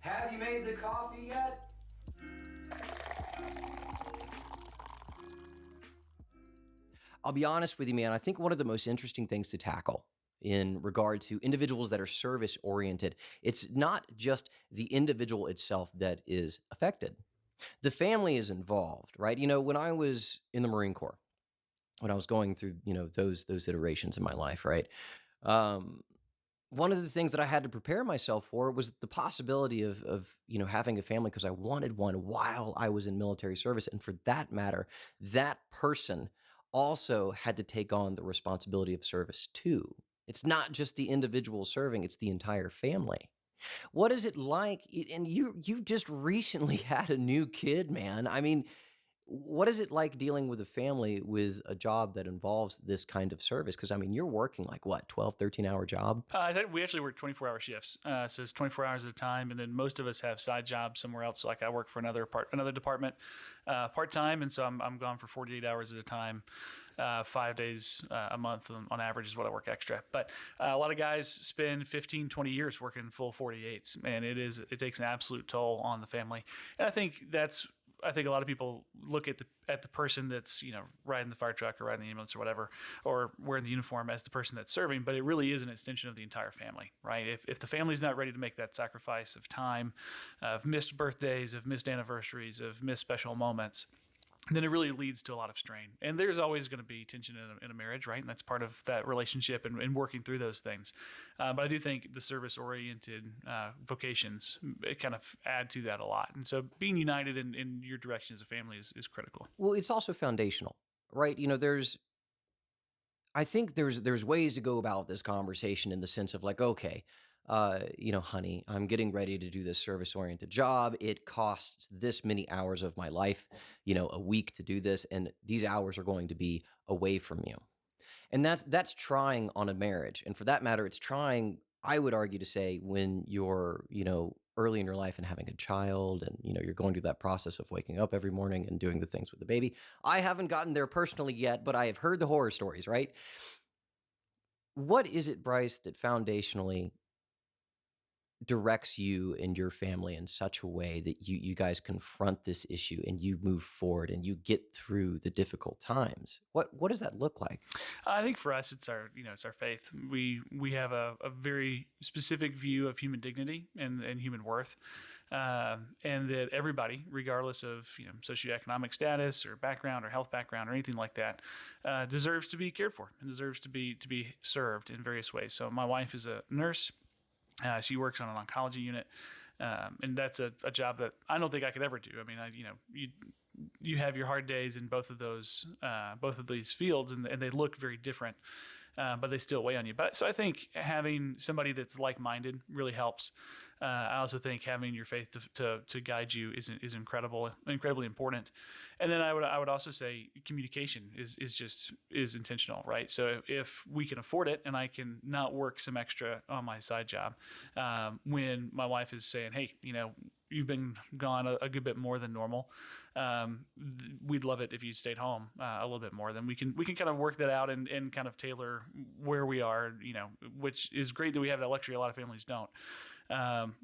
Have you made the coffee yet? I'll be honest with you, man. I think one of the most interesting things to tackle in regard to individuals that are service oriented, it's not just the individual itself that is affected. The family is involved, right? When I was in the Marine Corps, when I was going through, those iterations in my life, right? Um, One of the things that I had to prepare myself for was the possibility of having a family because I wanted one while I was in military service. And for that matter, that person also had to take on the responsibility of service too. It's not just the individual serving, it's the entire family. What is it like? And you just recently had a new kid, man. I mean, what is it like dealing with a family with a job that involves this kind of service? Because I mean, you're working like what, 12, 13-hour job? I think we actually work 24-hour shifts, so it's 24 hours at a time, and then most of us have side jobs somewhere else. So like I work for another department part time, and so I'm gone for 48 hours at a time, 5 days a month on average is what I work extra. But a lot of guys spend 15, 20 years working full 48s, and it takes an absolute toll on the family. And I think a lot of people look at the person that's riding the fire truck or riding the ambulance or whatever, or wearing the uniform as the person that's serving, but it really is an extension of the entire family, right? If the family's not ready to make that sacrifice of time, of missed birthdays, of missed anniversaries, of missed special moments, then it really leads to a lot of strain. And there's always going to be tension in a marriage, right? And that's part of that relationship and working through those things. But I do think the service-oriented vocations kind of add to that a lot. And so being united in your direction as a family is critical. Well, it's also foundational, right? I think there's ways to go about this conversation in the sense of like, okay, honey, I'm getting ready to do this service-oriented job. It costs this many hours of my life, a week to do this, and these hours are going to be away from you. And that's trying on a marriage. And for that matter, it's trying, I would argue to say, when you're, early in your life and having a child and, you're going through that process of waking up every morning and doing the things with the baby. I haven't gotten there personally yet, but I have heard the horror stories, right? What is it, Bryce, that foundationally directs you and your family in such a way that you guys confront this issue and you move forward and you get through the difficult times? What does that look like? I think for us, it's our faith. We have a very specific view of human dignity and human worth, and that everybody, regardless of socioeconomic status or background or health background or anything like that, deserves to be cared for and deserves to be served in various ways. So my wife is a nurse. She works on an oncology unit, and that's a job that I don't think I could ever do. I mean, you have your hard days in both of these fields, and they look very different, but they still weigh on you. But so I think having somebody that's like-minded really helps. I also think having your faith to guide you is incredibly important. And then I would also say communication is intentional, right? So if we can afford it, and I can not work some extra on my side job, when my wife is saying, "Hey, you've been gone a good bit more than normal. We'd love it if you stayed home a little bit more." Then we can kind of work that out and kind of tailor where we are, which is great that we have that luxury. A lot of families don't,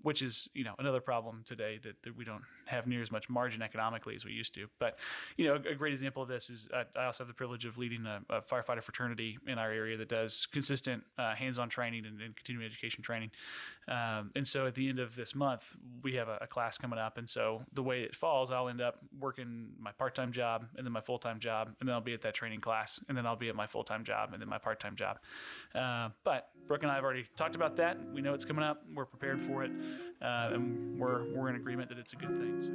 which is, another problem today that we don't have near as much margin economically as we used to. But, a great example of this is I also have the privilege of leading a firefighter fraternity in our area that does consistent hands-on training and continuing education training. And so at the end of this month, we have a class coming up. And so the way it falls, I'll end up working my part-time job and then my full-time job, and then I'll be at that training class, and then I'll be at my full-time job and then my part-time job. But Brooke and I have already talked about that. We know it's coming up. We're prepared for it, and we're in agreement that it's a good thing. So.